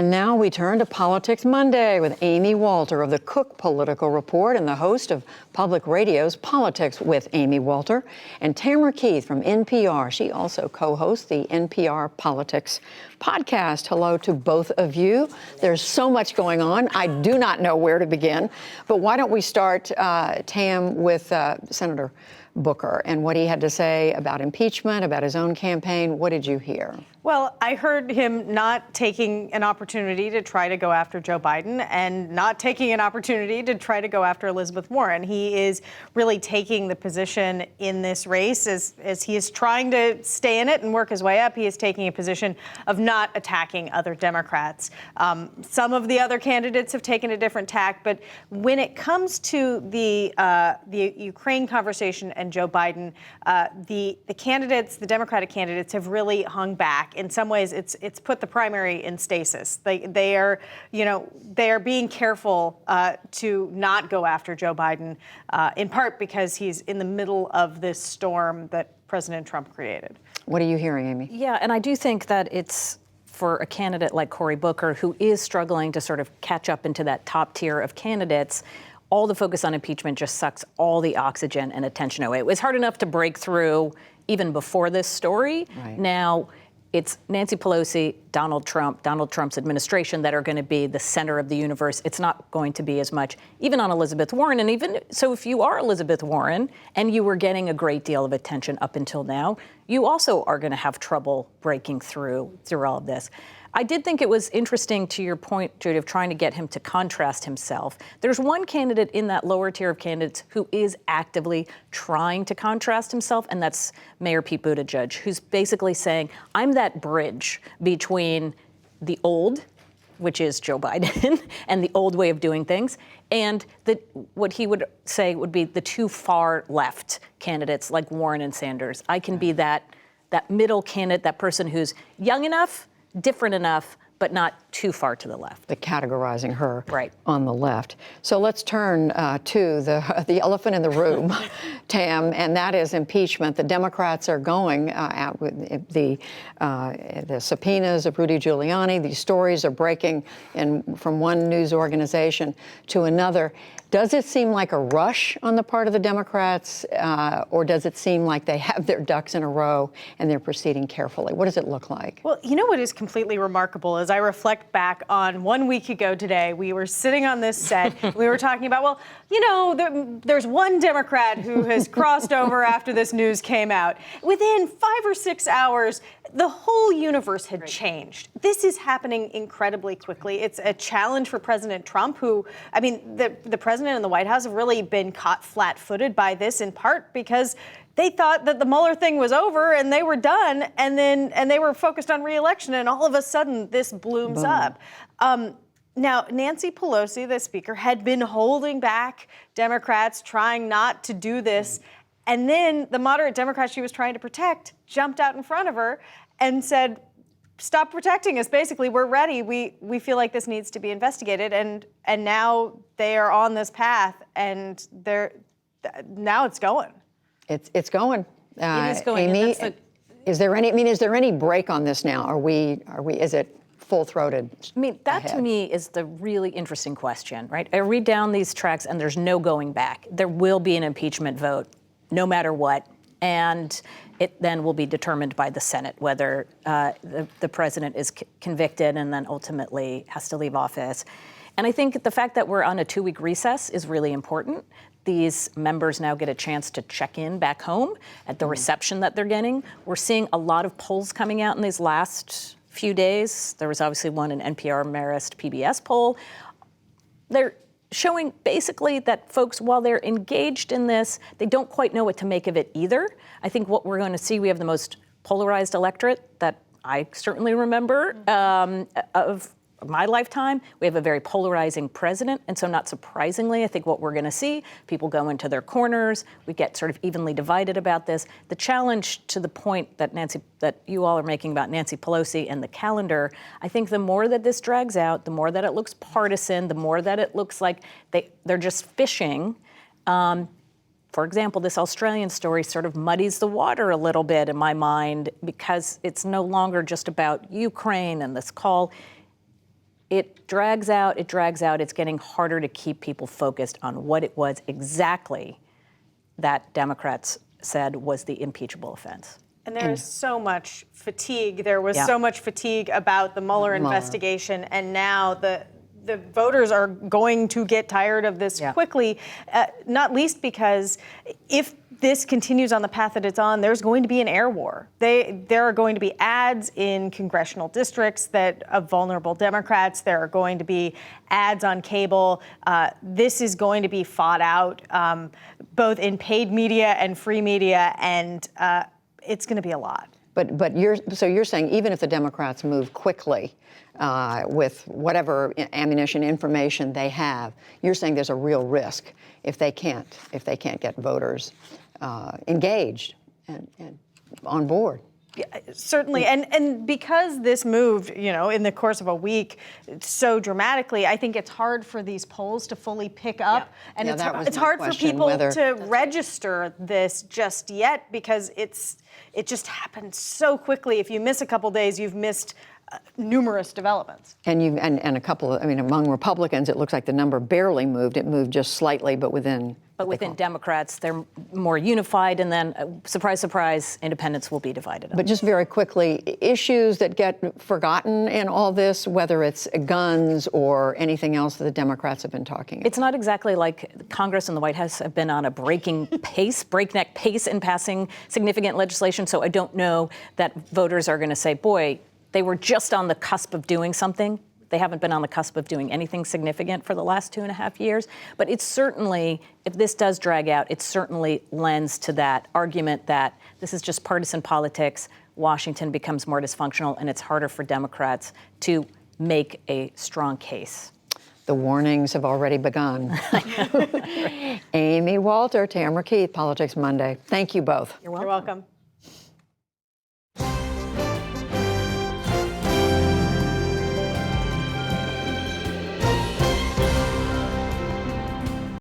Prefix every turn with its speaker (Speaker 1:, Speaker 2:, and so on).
Speaker 1: And now we turn to Politics Monday with Amy Walter of the Cook Political Report and the host of Public Radio's Politics with Amy Walter, and Tamara Keith from NPR. She also co-hosts the NPR Politics podcast. Hello to both of you. There's so much going on. I do not know where to begin, but why don't we start, Tam, with Senator Booker and what he had to say about impeachment, about his own campaign. What did you hear?
Speaker 2: Well, I heard him not taking an opportunity to try to go after Joe Biden and not taking an opportunity to try to go after Elizabeth Warren. He is really taking the position in this race as he is trying to stay in it and work his way up. He is taking a position of not attacking other Democrats. Some of the other candidates have taken a different tack, but when it comes to the Ukraine conversation and Joe Biden, the candidates, the Democratic candidates, have really hung back. In some ways, it's put the primary in stasis. They are being careful to not go after Joe Biden, in part because he's in the middle of this storm that President Trump created.
Speaker 1: What are you hearing, Amy?
Speaker 3: Yeah, and I do think that it's for a candidate like Cory Booker, who is struggling to sort of catch up into that top tier of candidates. All the focus on impeachment just sucks all the oxygen and attention away. It was hard enough to break through even before this story.
Speaker 1: Right.
Speaker 3: Now it's Nancy Pelosi, Donald Trump's administration that are going to be the center of the universe. It's not going to be as much, even on Elizabeth Warren. And even so, if you are Elizabeth Warren and you were getting a great deal of attention up until now, you also are going to have trouble breaking through all of this. I did think it was interesting, to your point, Judy, of trying to get him to contrast himself. There's one candidate in that lower tier of candidates who is actively trying to contrast himself, and that's Mayor Pete Buttigieg, who's basically saying, I'm that bridge between the old, which is Joe Biden, and the old way of doing things, and what he would say would be the too far left candidates like Warren and Sanders. I can be that middle candidate, that person who's young enough, different enough, but not too far to the left.
Speaker 1: The categorizing her
Speaker 3: right
Speaker 1: on the left. So let's turn to the elephant in the room, Tam, and that is impeachment. The Democrats are going out with the subpoenas of Rudy Giuliani. These stories are breaking from one news organization to another. Does it seem like a rush on the part of the Democrats, or does it seem like they have their ducks in a row and they're proceeding carefully? What does it look like?
Speaker 2: Well, you know what is completely remarkable is I reflect back on 1 week ago today, we were sitting on this set, we were talking about, well, there's one Democrat who has crossed over after this news came out. Within 5 or 6 hours, the whole universe had changed. This is happening incredibly quickly. It's a challenge for President Trump, who, the president and the White House have really been caught flat-footed by this, in part because they thought that the Mueller thing was over and they were done, and they were focused on re-election, and all of a sudden this blooms up. Now, Nancy Pelosi, the speaker, had been holding back Democrats, trying not to do this, and then the moderate Democrats she was trying to protect jumped out in front of her and said, stop protecting us. Basically, we're ready. We feel like this needs to be investigated. And now they are on this path, and now it's going.
Speaker 1: It's going.
Speaker 3: It is going.
Speaker 1: Amy, is there any break on this now? Is it full-throated?
Speaker 3: That to me is the really interesting question, right? I read down these tracks and there's no going back. There will be an impeachment vote, no matter what. And it then will be determined by the Senate whether the president is convicted and then ultimately has to leave office. And I think the fact that we're on a 2-week recess is really important. These members now get a chance to check in back home at the reception that they're getting. We're seeing a lot of polls coming out in these last few days. There was obviously one, an NPR Marist PBS poll. They're showing basically that folks, while they're engaged in this, they don't quite know what to make of it either. I think what we're going to see, we have the most polarized electorate that I certainly remember of my lifetime. We have a very polarizing president. And so not surprisingly, I think what we're going to see, people go into their corners. We get sort of evenly divided about this. The challenge, to the point that you all are making about Nancy Pelosi and the calendar, I think the more that this drags out, the more that it looks partisan, the more that it looks like they're just fishing. For example, this Australian story sort of muddies the water a little bit in my mind, because it's no longer just about Ukraine and this call. it drags out, it's getting harder to keep people focused on what it was exactly that Democrats said was the impeachable offense.
Speaker 2: And there is so much fatigue. There was
Speaker 3: Yeah.
Speaker 2: so much fatigue about the Mueller investigation, and now the voters are going to get tired of this quickly, not least because if this continues on the path that it's on, there's going to be an air war. There are going to be ads in congressional districts of vulnerable Democrats. There are going to be ads on cable. This is going to be fought out both in paid media and free media, and it's going to be a lot.
Speaker 1: But you're saying even if the Democrats move quickly with whatever ammunition, information they have, you're saying there's a real risk if they can't get voters engaged and on board.
Speaker 2: Yeah, certainly, and because this moved, in the course of a week so dramatically, I think it's hard for these polls to fully pick up, and it's hard for people to register this just yet because it just happened so quickly. If you miss a couple days, you've missed numerous developments.
Speaker 1: And a couple of, among Republicans, it looks like the number barely moved. It moved just slightly, but within.
Speaker 3: But within Democrats, they're more unified, and then, surprise, surprise, independents will be divided up.
Speaker 1: But just very quickly, issues that get forgotten in all this, whether it's guns or anything else that the Democrats have been talking about.
Speaker 3: It's not exactly like Congress and the White House have been on a breakneck pace in passing significant legislation, so I don't know that voters are going to say, boy, they were just on the cusp of doing something. They haven't been on the cusp of doing anything significant for the last 2.5 years. But it's certainly, if this does drag out, it certainly lends to that argument that this is just partisan politics. Washington becomes more dysfunctional, and it's harder for Democrats to make a strong case.
Speaker 1: The warnings have already begun. Amy Walter, Tamara Keith, Politics Monday. Thank you both.
Speaker 2: You're welcome.